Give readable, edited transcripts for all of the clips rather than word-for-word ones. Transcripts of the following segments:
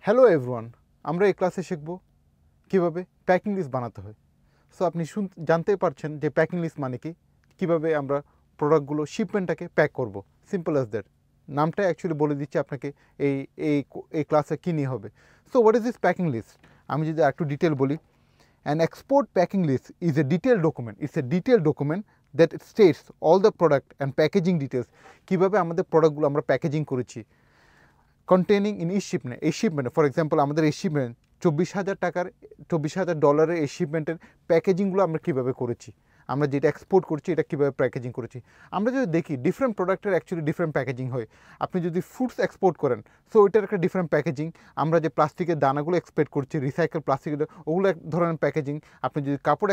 Hello everyone, আমরা এই ক্লাসে শিখব কীভাবে প্যাকিং লিস্ট বানাতে হয়। সো আপনি জানতেই পারছেন যে প্যাকিং লিস্ট মানে কি, কীভাবে আমরা প্রোডাক্টগুলো শিপমেন্টটাকে প্যাক করব। Simple as that. নামটা অ্যাকচুয়ালি বলে দিচ্ছে আপনাকে এই এই এই ক্লাসে কী নিয়ে হবে। So what is this packing list? আমি যদি একটু ডিটেল বলি, an export packing list is a detail document. It's a detail document that states all the product and packaging details. কীভাবে আমাদের প্রোডাক্টগুলো আমরা প্যাকেজিং করেছি, কন্টেনিং ইন এই শিপমেন্ট ফর এক্সাম্পল আমাদের এই শিপমেন্ট $24,000 এই শিপমেন্টের প্যাকেজিংগুলো আমরা কীভাবে করেছি, আমরা যেটা এক্সপোর্ট করছি এটা কীভাবে প্যাকেজিং করেছি। আমরা যদি দেখি ডিফারেন্ট প্রোডাক্টের অ্যাকচুয়ালি ডিফারেন্ট প্যাকেজিং হয়। আপনি যদি ফ্রুটস এক্সপোর্ট করেন, সো ওইটার একটা ডিফারেন্ট প্যাকেজিং। আমরা যে প্লাস্টিকের দানাগুলো এক্সপোর্ট করছি, রিসাইকেল প্লাস্টিকের, ওগুলো এক ধরনের প্যাকেজিং। আপনি যদি কাপড়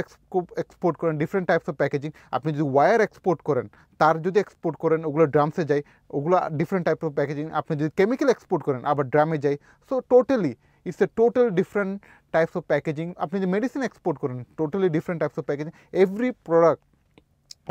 এক্সপোর্ট করেন, ডিফারেন্ট টাইপস অফ প্যাকেজিং। আপনি যদি ওয়্যার এক্সপোর্ট করেন, তার যদি এক্সপোর্ট করেন, ওগুলো ড্রামসে যায়, ওগুলো ডিফারেন্ট টাইপ অফ প্যাকেজিং। আপনি যদি কেমিক্যাল এক্সপোর্ট করেন, আবার ড্রামে যায়। So totally it's a total different types of packaging. আপনি যে মেডিসিন এক্সপোর্ট করেন, totally different types of packaging.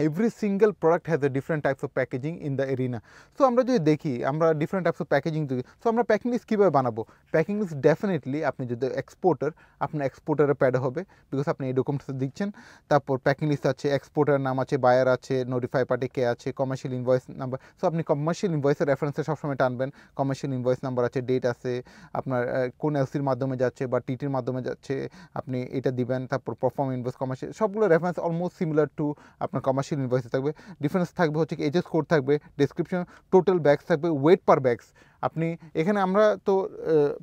every single product has a different types of packaging in the arena. So আমরা যদি দেখি আমরা different types of packaging দেখি, so আমরা packing list কীভাবে বানাবো? প্যাকিং লিস্ট ডেফিনেটলি আপনি যদি এক্সপোর্টার, আপনার এক্সপোর্টারের প্যাডে হবে, বিকজ আপনি এই ডকুমেন্টস দিচ্ছেন। তারপর প্যাকিং লিস্ট আছে, এক্সপোর্টার নাম আছে, বায়ার আছে, নোটিফাই পার্টি কে আছে, কমার্শিয়াল ইনভয়েস নাম্বার। সো আপনি কমার্শিয়াল ইনভয়েসের রেফারেন্সে সবসময় টানবেন। কমার্শিয়াল ইনভয়েস নাম্বার আছে, ডেট আছে, আপনার কোন এলসির মাধ্যমে যাচ্ছে বা টিটির মাধ্যমে যাচ্ছে, আপনি এটা দিবেন। তারপর পারফর্ম ইনভয়েস, কমার্শিয়াল, সবগুলো রেফারেন্স অলমোস্ট সিমিলার টু আপনার কমার্শিয়াল ইনভয়েসে থাকবে। ডিফারেন্স থাকবে হচ্ছে কি এইচএস কোড থাকবে, ডেসক্রিপশন, টোটাল ব্যাগস থাকবে, ওয়েট পার ব্যাগস। আপনি এখানে আমরা তো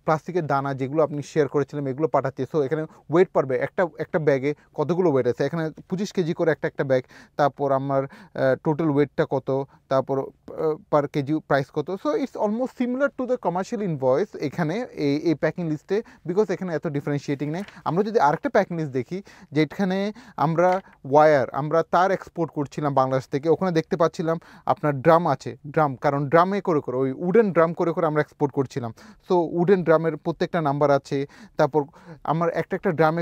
প্লাস্টিকের দানা যেগুলো আপনি শেয়ার করেছিলাম এগুলো পাঠাচ্ছি। সো এখানে ওয়েট পার ব্যাগ, একটা ব্যাগে কতগুলো ওয়েট আছে, এখানে 25 কেজি করে একটা ব্যাগ। তারপর আমার টোটাল ওয়েটটা কত, তারপর পার কেজি প্রাইস কত। So it's almost similar to the commercial invoice এখানে এই প্যাকিং লিস্টে, বিকজ এখানে এত ডিফারেন্সিয়েটিং নেই। আমরা যদি আরেকটা প্যাকিং লিস্ট দেখি, যেখানে আমরা আমরা তার এক্সপোর্ট করছিলাম বাংলাদেশ থেকে, ওখানে দেখতে পাচ্ছিলাম আপনার ড্রাম আছে, কারণ ড্রামে করে ওই উডেন ড্রাম করে আমরা এক্সপোর্ট করছিলাম। সো উডেন ড্রামের প্রত্যেকটা নাম্বার আছে। তারপর আমার একটা ড্রামে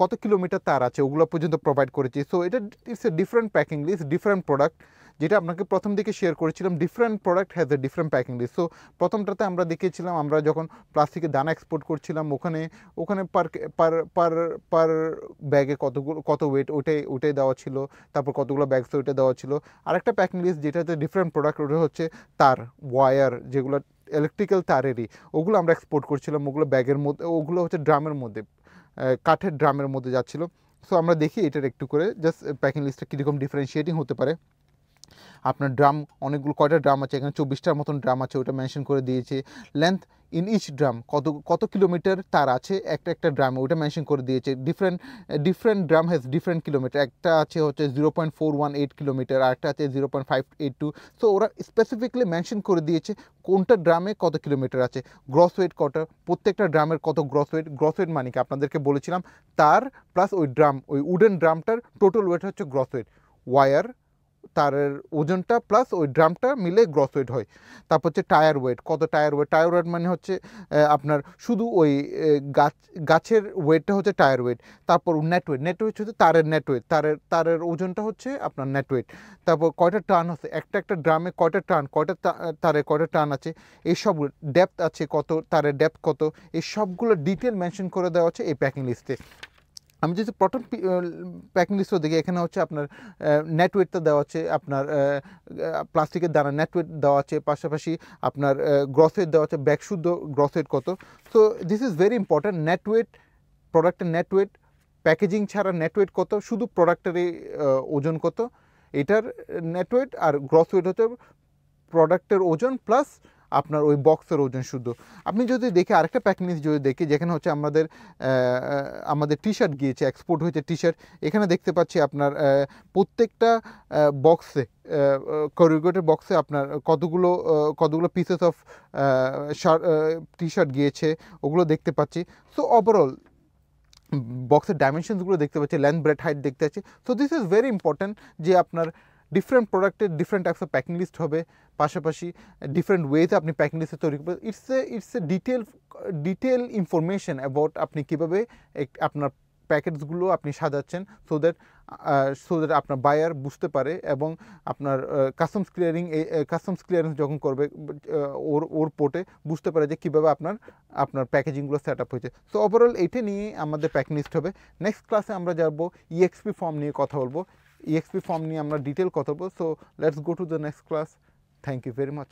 কত কিলোমিটার তার আছে, ওগুলো পর্যন্ত প্রোভাইড করেছি। সো এটা it's a different packing list, different product, যেটা আপনাকে প্রথম দিকে শেয়ার করেছিলাম। Different product has a different packing list. So প্রথমটাতে আমরা দেখিয়েছিলাম আমরা যখন প্লাস্টিকের দানা এক্সপোর্ট করছিলাম, ওখানে পার ব্যাগে কত ওয়েট, ওটাই দেওয়া ছিল। তারপর কতগুলো ব্যাগস ওইটা দেওয়া ছিল। আরেকটা প্যাকিং লিস্ট যেটাতে ডিফারেন্ট প্রোডাক্ট, ওটা হচ্ছে তার, ওয়্যার, যেগুলো ইলেকট্রিক্যাল তারেরই, ওগুলো আমরা এক্সপোর্ট করছিলাম। ওগুলো ব্যাগের মধ্যে, ওগুলো হচ্ছে ড্রামের মধ্যে, কাঠের ড্রামের মধ্যে যাচ্ছিলো। সো আমরা দেখি এটার একটু করে জাস্ট প্যাকিং লিস্টটা কীরকম ডিফারেন্সিয়েটিং হতে পারে। আপনার ড্রাম অনেকগুলো, কয়টা ড্রাম আছে, এখানে 24টার মতন ড্রাম আছে, ওটা মেনশন করে দিয়েছে। লেন্থ ইন ইচ ড্রাম, কত কিলোমিটার তার আছে একটা ড্রামে, ওটা মেনশন করে দিয়েছে। Different drum has different kilometre. একটা আছে হচ্ছে 0.418 কিলোমিটার, আর একটা আছে 0.582। সো ওরা স্পেসিফিকলি মেনশন করে দিয়েছে কোনটা ড্রামে কত কিলোমিটার আছে। গ্রস ওয়েট কত, প্রত্যেকটা ড্রামের কত গ্রস ওয়েট মানে কি আপনাদেরকে বলেছিলাম, তার প্লাস ওই ড্রাম, ওই উডেন ড্রামটার টোটাল ওয়েট হচ্ছে গ্রস ওয়েট। ওয়্যার, তারের ওজনটা প্লাস ওই ড্রামটা মিলে গ্রস ওয়েট হয়। তারপর হচ্ছে টায়ার ওয়েট, কত টায়ার ওয়েট মানে হচ্ছে আপনার শুধু ওই গাছের ওয়েটটা হচ্ছে টায়ার ওয়েট। তারপর নেট ওয়েট হচ্ছে তারের তারের ওজনটা হচ্ছে আপনার নেট ওয়েট। তারপর কয়টা টান আছে, একটা ড্রামে কয়টা টান আছে, এই সবগুলো ডেপথ আছে কত, তারের ডেপথ কত, এই সবগুলো ডিটেল মেনশন করে দেওয়া হচ্ছে এই প্যাকিং লিস্টে। আমি যদি প্রথম প্যাকিং লিস্টও দেখি, এখানে হচ্ছে আপনার নেটওয়েটটা দেওয়া আছে, আপনার প্লাস্টিকের দানা নেটওয়েট দেওয়া আছে, পাশাপাশি আপনার গ্রসওয়েট দেওয়া আছে, ব্যাগ শুদ্ধ গ্রসওয়েট কত। So this is very important. Net weight, প্রোডাক্টের নেটওয়েট, প্যাকেজিং ছাড়া নেটওয়েট কত, শুধু প্রোডাক্টের ওজন কত, এটার নেটওয়েট। আর গ্রসওয়েট হচ্ছে প্রোডাক্টের ওজন প্লাস আপনার ওই বক্সের ওজন শুদ্ধ। আপনি যদি দেখি আরেকটা প্যাকিং লিস্ট যদি দেখি, যেখানে হচ্ছে আমাদের টি শার্ট গিয়েছে, এক্সপোর্ট হয়েছে টি শার্ট, এখানে দেখতে পাচ্ছি আপনার প্রত্যেকটা বক্সে, করিগেটেড বক্সে আপনার কতগুলো পিসেস অফ টি শার্ট গিয়েছে, ওগুলো দেখতে পাচ্ছি। সো ওভারঅল বক্সের ডাইমেনশনসগুলো দেখতে পাচ্ছি, লেন্থ, ব্রেডথ, হাইট দেখতে পাচ্ছি। So this is very important যে আপনার ডিফারেন্ট প্রোডাক্টের different types of packing list হবে, পাশাপাশি ডিফারেন্ট ওয়েতে আপনি প্যাকিং লিস্টে তৈরি করবেন। It's a detail information about আপনি কীভাবে আপনার প্যাকেটসগুলো আপনি সাজাচ্ছেন, সো দ্যাট সো দ্যাট আপনার বায়ার বুঝতে পারে এবং আপনার কাস্টমস ক্লিয়ারেন্স যখন করবে ওর পোর্টে বুঝতে পারে যে কীভাবে আপনার প্যাকেজিংগুলো সেট আপ হয়েছে। সো ওভারঅল এইটা নিয়ে আমাদের প্যাকিং লিস্ট হবে। নেক্সট ক্লাসে আমরা যাবো ইএক্সপি ফর্ম নিয়ে কথা বলবো। ইএক্সপি ফর্ম নিয়ে আমরা ডিটেল কথা বলবো। So let's go to the next class. Thank you very much.